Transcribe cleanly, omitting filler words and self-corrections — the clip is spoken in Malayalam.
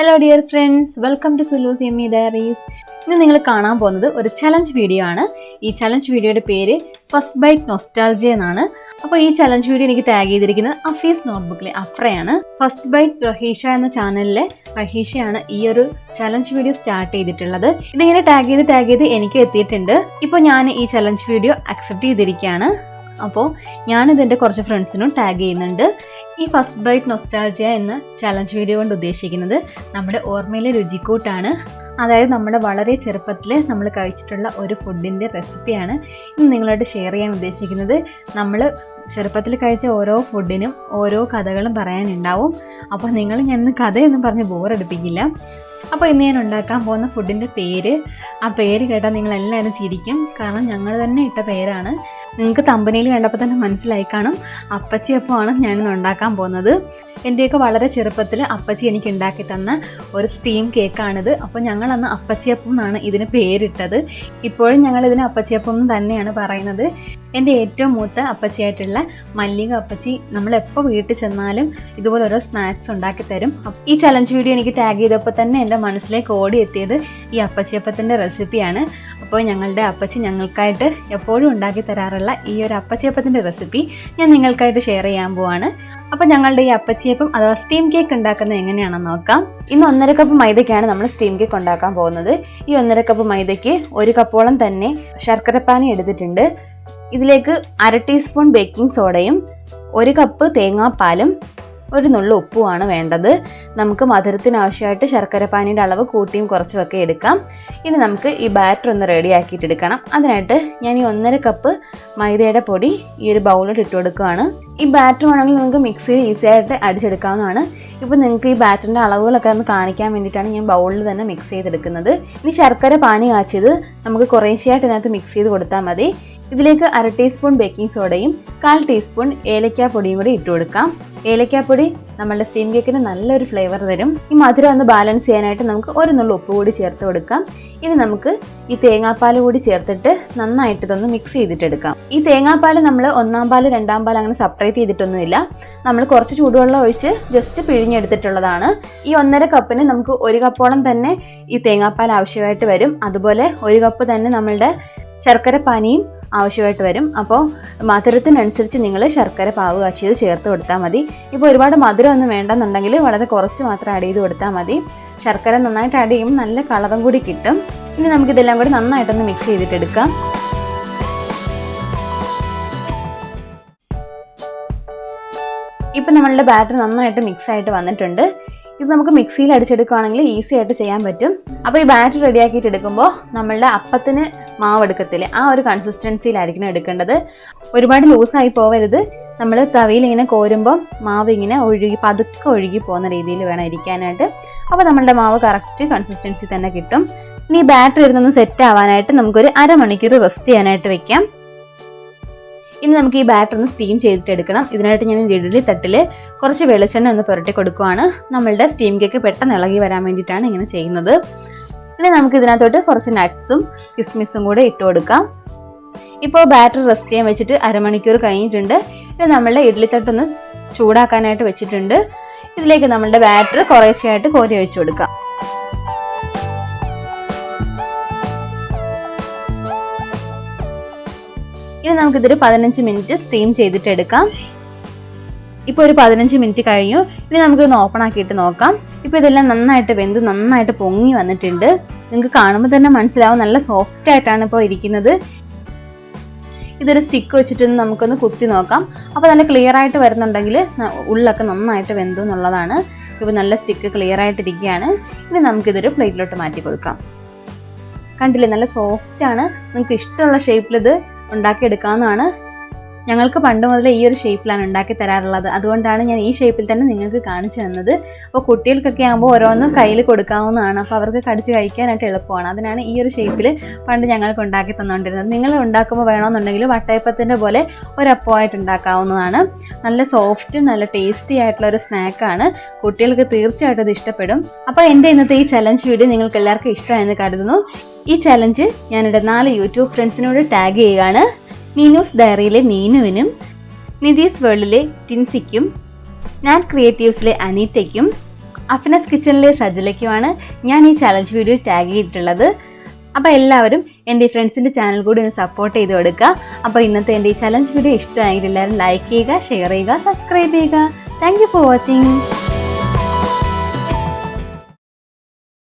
Hello dear friends, welcome to SULUZDIARIES. ഇന്ന് നിങ്ങൾ കാണാൻ പോകുന്നത് ഒരു ചലഞ്ച് വീഡിയോ ആണ്. ഈ ചലഞ്ച് വീഡിയോയുടെ പേര് Firstbite Nostalgia എന്നാണ്. അപ്പോൾ ഈ ചലഞ്ച് വീഡിയോ എനിക്ക് ടാഗ് ചെയ്തിരിക്കുന്നത് അഫീസ് നോട്ട്ബുക്കിലെ അഫ്രയാണ്. Firstbite റഹീഷ എന്ന ചാനലിലെ റഹീഷയാണ് ഈ ഒരു ചലഞ്ച് വീഡിയോ സ്റ്റാർട്ട് ചെയ്തിട്ടുള്ളത്. ഇതിങ്ങനെ ടാഗ് ചെയ്ത് എനിക്ക് എത്തിയിട്ടുണ്ട്. ഇപ്പോൾ ഞാൻ ഈ ചലഞ്ച് വീഡിയോ അക്സെപ്റ്റ് ചെയ്തിരിക്കുകയാണ്. അപ്പോൾ ഞാനിതെൻ്റെ കുറച്ച് ഫ്രണ്ട്സിനും ടാഗ് ചെയ്യുന്നുണ്ട്. ഈ Firstbite Nostalgia എന്ന ചലഞ്ച് വീഡിയോ കൊണ്ട് ഉദ്ദേശിക്കുന്നത് നമ്മുടെ ഓർമ്മയിലെ രുചിക്കൂട്ടാണ്. അതായത് നമ്മുടെ വളരെ ചെറുപ്പത്തിൽ നമ്മൾ കഴിച്ചിട്ടുള്ള ഒരു ഫുഡിൻ്റെ റെസിപ്പിയാണ് ഇന്ന് നിങ്ങളോട് ഷെയർ ചെയ്യാൻ ഉദ്ദേശിക്കുന്നത്. നമ്മൾ ചെറുപ്പത്തിൽ കഴിച്ച ഓരോ ഫുഡിനും ഓരോ കഥകളും പറയാനുണ്ടാവും. അപ്പോൾ നിങ്ങൾ ഞാനിന്ന് കഥയൊന്നും പറഞ്ഞ് ബോറടിപ്പിക്കില്ല. അപ്പോൾ ഇന്ന് ഞാൻ ഉണ്ടാക്കാൻ പോകുന്ന ഫുഡിൻ്റെ പേര്, ആ പേര് കേട്ടാൽ നിങ്ങളെല്ലാവരും ചിരിക്കും. കാരണം ഞങ്ങൾ തന്നെ ഇട്ട പേരാണ്. നിങ്ങൾക്ക് തമ്പനയിൽ കണ്ടപ്പോൾ തന്നെ മനസ്സിലായി കാണും. അപ്പച്ചി അപ്പമാണ് ഞാനിന്ന് ഉണ്ടാക്കാൻ പോകുന്നത്. എൻ്റെയൊക്കെ വളരെ ചെറുപ്പത്തിൽ അപ്പച്ചി എനിക്ക് ഉണ്ടാക്കി തന്ന ഒരു സ്റ്റീം കേക്കാണിത്. അപ്പോൾ ഞങ്ങളന്ന് അപ്പച്ചി അപ്പം എന്നാണ് ഇതിന് പേരിട്ടത്. ഇപ്പോഴും ഞങ്ങളിതിന് അപ്പച്ചി അപ്പം എന്ന് തന്നെയാണ് പറയുന്നത്. എൻ്റെ ഏറ്റവും മൂത്ത അപ്പച്ചിയായിട്ടുള്ള മല്ലിക അപ്പച്ചി നമ്മളെപ്പോൾ വീട്ടിൽ ചെന്നാലും ഇതുപോലെ ഓരോ സ്നാക്സ് ഉണ്ടാക്കി തരും. ഈ ചലഞ്ച് വീഡിയോ എനിക്ക് ടാഗ് ചെയ്തപ്പോൾ തന്നെ എൻ്റെ മനസ്സിലേക്ക് ഓടി എത്തിയത് ഈ അപ്പച്ചി അപ്പത്തിൻ്റെ റെസിപ്പിയാണ്. അപ്പോൾ ഞങ്ങളുടെ അപ്പച്ചി ഞങ്ങൾക്കായിട്ട് എപ്പോഴും ഉണ്ടാക്കി തരാറുള്ള ഈ ഒരു അപ്പച്ചിയപ്പത്തിൻ്റെ റെസിപ്പി ഞാൻ നിങ്ങൾക്കായിട്ട് ഷെയർ ചെയ്യാൻ പോവാണ്. അപ്പോൾ ഞങ്ങളുടെ ഈ അപ്പച്ചിയപ്പം അഥവാ സ്റ്റീം കേക്ക് ഉണ്ടാക്കുന്നത് എങ്ങനെയാണെന്ന് നോക്കാം. ഇന്ന് 1.5 കപ്പ് മൈദയ്ക്കാണ് നമ്മൾ സ്റ്റീം കേക്ക് ഉണ്ടാക്കാൻ പോകുന്നത്. ഈ 1.5 കപ്പ് മൈദയ്ക്ക് 1 കപ്പോളം തന്നെ ശർക്കരപ്പാനി എടുത്തിട്ടുണ്ട്. ഇതിലേക്ക് 1/2 ടീസ്പൂൺ ബേക്കിംഗ് സോഡയും 1 കപ്പ് തേങ്ങാപ്പാലും 1 നുള്ളു ഉപ്പുമാണ് വേണ്ടത്. നമുക്ക് മധുരത്തിന് ആവശ്യമായിട്ട് ശർക്കരപ്പാനിയുടെ അളവ് കൂട്ടിയും കുറച്ചുമൊക്കെ എടുക്കാം. ഇനി നമുക്ക് ഈ ബാറ്റർ ഒന്ന് റെഡി ആക്കിയിട്ട് എടുക്കണം. അതിനായിട്ട് ഞാൻ ഈ 1.5 കപ്പ് മൈദയുടെ പൊടി ഈ ഒരു ബൗളിൽ ഇട്ട് കൊടുക്കുകയാണ്. ഈ ബാറ്റർ വേണമെങ്കിൽ നിങ്ങൾക്ക് മിക്സിയിൽ ഈസി ആയിട്ട് അടിച്ചെടുക്കാവുന്നതാണ്. ഇപ്പോൾ നിങ്ങൾക്ക് ഈ ബാറ്ററിൻ്റെ അളവുകളൊക്കെ ഒന്ന് കാണിക്കാൻ വേണ്ടിയിട്ടാണ് ഞാൻ ബൗളിൽ തന്നെ മിക്സ് ചെയ്തെടുക്കുന്നത്. ഇനി ശർക്കര പാനി കാച്ചിയത് നമുക്ക് കുറേശ്ശെയായിട്ട് ഇതിനകത്ത് മിക്സ് ചെയ്ത് കൊടുത്താൽ മതി. ഇതിലേക്ക് 1/2 ടീസ്പൂൺ ബേക്കിംഗ് സോഡയും 1/4 ടീസ്പൂൺ ഏലക്കാപ്പൊടിയും കൂടി ഇട്ട് കൊടുക്കാം. ഏലക്കാപ്പൊടി നമ്മളുടെ സ്റ്റീം കേക്കിന് നല്ലൊരു ഫ്ലേവർ തരും. ഈ മധുരം ഒന്ന് ബാലൻസ് ചെയ്യാനായിട്ട് നമുക്ക് 1 നുള്ളു ഉപ്പ് കൂടി ചേർത്ത് കൊടുക്കാം. ഇനി നമുക്ക് ഈ തേങ്ങാപ്പാൽ കൂടി ചേർത്തിട്ട് നന്നായിട്ട് ഇതൊന്ന് മിക്സ് ചെയ്തിട്ടെടുക്കാം. ഈ തേങ്ങാപ്പാൽ നമ്മൾ 1-ാം പാൽ 2-ാം പാൽ അങ്ങനെ സെപ്പറേറ്റ് ചെയ്തിട്ടൊന്നുമില്ല. നമ്മൾ കുറച്ച് ചൂടുവെള്ളം ഒഴിച്ച് ജസ്റ്റ് പിഴിഞ്ഞെടുത്തിട്ടുള്ളതാണ്. ഈ 1.5 കപ്പിന് നമുക്ക് 1 കപ്പോളം തന്നെ ഈ തേങ്ങാപ്പാൽ ആവശ്യമായിട്ട് വരും. അതുപോലെ 1 കപ്പ് തന്നെ നമ്മളുടെ ശർക്കര പാനിയും ആവശ്യമായിട്ട് വരും. അപ്പോൾ മധുരത്തിനനുസരിച്ച് നിങ്ങൾ ശർക്കര പാവ് കാച്ചിയത് ചേർത്ത് കൊടുത്താൽ മതി. ഇപ്പോൾ ഒരുപാട് മധുരമൊന്നും വേണ്ടെന്നുണ്ടെങ്കിൽ വളരെ കുറച്ച് മാത്രം ആഡ് ചെയ്ത് കൊടുത്താൽ മതി. ശർക്കര നന്നായിട്ട് ആഡ് ചെയ്യുമ്പോൾ നല്ല കളറും കൂടി കിട്ടും. ഇനി നമുക്കിതെല്ലാം കൂടി നന്നായിട്ടൊന്ന് മിക്സ് ചെയ്തിട്ടെടുക്കാം. ഇപ്പം നമ്മളുടെ ബാറ്റർ നന്നായിട്ട് മിക്സ് ആയിട്ട് വന്നിട്ടുണ്ട്. ഇത് നമുക്ക് മിക്സിയിൽ അടിച്ചെടുക്കുകയാണെങ്കിൽ ഈസി ആയിട്ട് ചെയ്യാൻ പറ്റും. അപ്പോൾ ഈ ബാറ്റർ റെഡിയാക്കിയിട്ട് എടുക്കുമ്പോൾ നമ്മളുടെ അപ്പത്തിന് മാവ് എടുക്കത്തില്ലേ, ആ ഒരു കൺസിസ്റ്റൻസിയിലായിരിക്കണം എടുക്കേണ്ടത്. ഒരുപാട് ലൂസായി പോവരുത്. നമ്മൾ തവിയിൽ ഇങ്ങനെ കോരുമ്പോൾ മാവ് ഇങ്ങനെ പതുക്കെ ഒഴുകി പോകുന്ന രീതിയിൽ വേണം ഇരിക്കാനായിട്ട്. അപ്പോൾ നമ്മളുടെ മാവ് കറക്റ്റ് കൺസിസ്റ്റൻസി തന്നെ കിട്ടും. ഇനി ഈ ബാറ്റർ ഇരുന്നൊന്ന് സെറ്റ് ആവാനായിട്ട് നമുക്കൊരു 1/2 മണിക്കൂർ റെസ്റ്റ് ചെയ്യാനായിട്ട് വെക്കാം. ഇനി നമുക്ക് ഈ ബാറ്റർ ഒന്ന് സ്റ്റീം ചെയ്തിട്ട് എടുക്കണം. ഇതിനായിട്ട് ഞാൻ ഇഡ്ഡലി തട്ടിൽ കുറച്ച് വെളിച്ചെണ്ണ ഒന്ന് പുരട്ടി കൊടുക്കുകയാണ്. നമ്മളുടെ സ്റ്റീം കേക്ക് പെട്ടെന്ന് ഇളകി വരാൻ വേണ്ടിയിട്ടാണ് ഇങ്ങനെ ചെയ്യുന്നത്. ഇനി നമുക്ക് ഇതിനകത്തോട്ട് കുറച്ച് നട്ട്സും കിസ്മിസും കൂടെ ഇട്ട് കൊടുക്കാം. ഇപ്പോൾ ബാറ്റർ റെസ്റ്റ് ചെയ്യാൻ വെച്ചിട്ട് 1/2 മണിക്കൂർ കഴിഞ്ഞിട്ടുണ്ട്. ഇനി നമ്മളുടെ ഇഡ്ഡലി തട്ടൊന്ന് ചൂടാക്കാനായിട്ട് വെച്ചിട്ടുണ്ട്. ഇതിലേക്ക് നമ്മളുടെ ബാറ്റർ കുറേശ്ശെയായിട്ട് കോരി ഒഴിച്ചു കൊടുക്കാം. ഇനി നമുക്കിതൊരു 15 മിനിറ്റ് സ്റ്റീം ചെയ്തിട്ട് എടുക്കാം. ഇപ്പോൾ ഒരു 15 മിനിറ്റ് കഴിഞ്ഞു. ഇനി നമുക്കിതൊന്ന് ഓപ്പൺ ആക്കിയിട്ട് നോക്കാം. ഇപ്പോൾ ഇതെല്ലാം നന്നായിട്ട് വെന്ത് നന്നായിട്ട് പൊങ്ങി വന്നിട്ടുണ്ട്. നിങ്ങൾക്ക് കാണുമ്പോൾ തന്നെ മനസ്സിലാവും നല്ല സോഫ്റ്റ് ആയിട്ടാണ് ഇപ്പോൾ ഇരിക്കുന്നത്. ഇതൊരു സ്റ്റിക്ക് വെച്ചിട്ടൊന്ന് നമുക്കൊന്ന് കുത്തി നോക്കാം. അപ്പോൾ നല്ല ക്ലിയർ ആയിട്ട് വരുന്നുണ്ടെങ്കിൽ ഉള്ളൊക്കെ നന്നായിട്ട് വെന്തു എന്നുള്ളതാണ്. ഇപ്പോൾ നല്ല സ്റ്റിക്ക് ക്ലിയർ ആയിട്ടിരിക്കുകയാണ്. ഇനി നമുക്കിതൊരു പ്ലേറ്റിലോട്ട് മാറ്റി കൊടുക്കാം. കണ്ടില്ലേ, നല്ല സോഫ്റ്റ് ആണ്. നിങ്ങൾക്ക് ഇഷ്ടമുള്ള ഷേപ്പിൽ ഇത് ഉണ്ടാക്കിയെടുക്കാവുന്നതാണ്. ഞങ്ങൾക്ക് പണ്ട് മുതലേ ഈ ഒരു ഷേപ്പിലാണ് ഉണ്ടാക്കി തരാറുള്ളത്. അതുകൊണ്ടാണ് ഞാൻ ഈ ഷേപ്പിൽ തന്നെ നിങ്ങൾക്ക് കാണിച്ചു തന്നത്. അപ്പോൾ കുട്ടികൾക്കൊക്കെ ആകുമ്പോൾ ഓരോന്നും കയ്യിൽ കൊടുക്കാവുന്നതാണ്. അപ്പോൾ അവർക്ക് കടിച്ച് കഴിക്കാനായിട്ട് എളുപ്പമാണ്. അതിനാണ് ഈ ഒരു ഷേപ്പിൽ പണ്ട് ഞങ്ങൾക്ക് ഉണ്ടാക്കി തന്നുകൊണ്ടിരുന്നത്. നിങ്ങൾ ഉണ്ടാക്കുമ്പോൾ വേണമെന്നുണ്ടെങ്കിൽ വട്ടയപ്പത്തിൻ്റെ പോലെ ഒരപ്പമായിട്ട് ഉണ്ടാക്കാവുന്നതാണ്. നല്ല സോഫ്റ്റ് നല്ല ടേസ്റ്റി ആയിട്ടുള്ള ഒരു സ്നാക്കാണ്. കുട്ടികൾക്ക് തീർച്ചയായിട്ടും ഇത് ഇഷ്ടപ്പെടും. അപ്പോൾ എൻ്റെ ഇന്നത്തെ ഈ ചലഞ്ച് വീഡിയോ നിങ്ങൾക്ക് എല്ലാവർക്കും ഇഷ്ടമായെന്ന് കരുതുന്നു. ഈ ചലഞ്ച് ഞാനിവിടെ 4 യൂട്യൂബ് ഫ്രണ്ട്സിനോട് ടാഗ് ചെയ്യുകയാണ്. നീനൂസ് ഡയറിയിലെ നീനുവിനും, നിതീസ് വേൾഡിലെ ടിൻസിക്കും, നാറ്റ് ക്രിയേറ്റീവ്സിലെ അനീറ്റയ്ക്കും, അഫിനസ് കിച്ചണിലെ സജിലയ്ക്കുമാണ് ഞാൻ ഈ ചലഞ്ച് വീഡിയോ ടാഗ് ചെയ്തിട്ടുള്ളത്. അപ്പോൾ എല്ലാവരും എൻ്റെ ഫ്രണ്ട്സിൻ്റെ ചാനൽ കൂടി ഒന്ന് സപ്പോർട്ട് ചെയ്ത് കൊടുക്കുക. അപ്പോൾ ഇന്നത്തെ എൻ്റെ ഈ ചലഞ്ച് വീഡിയോ ഇഷ്ടമായെങ്കിൽ എല്ലാവരും ലൈക്ക് ചെയ്യുക, ഷെയർ ചെയ്യുക, സബ്സ്ക്രൈബ് ചെയ്യുക. Thank you for watching.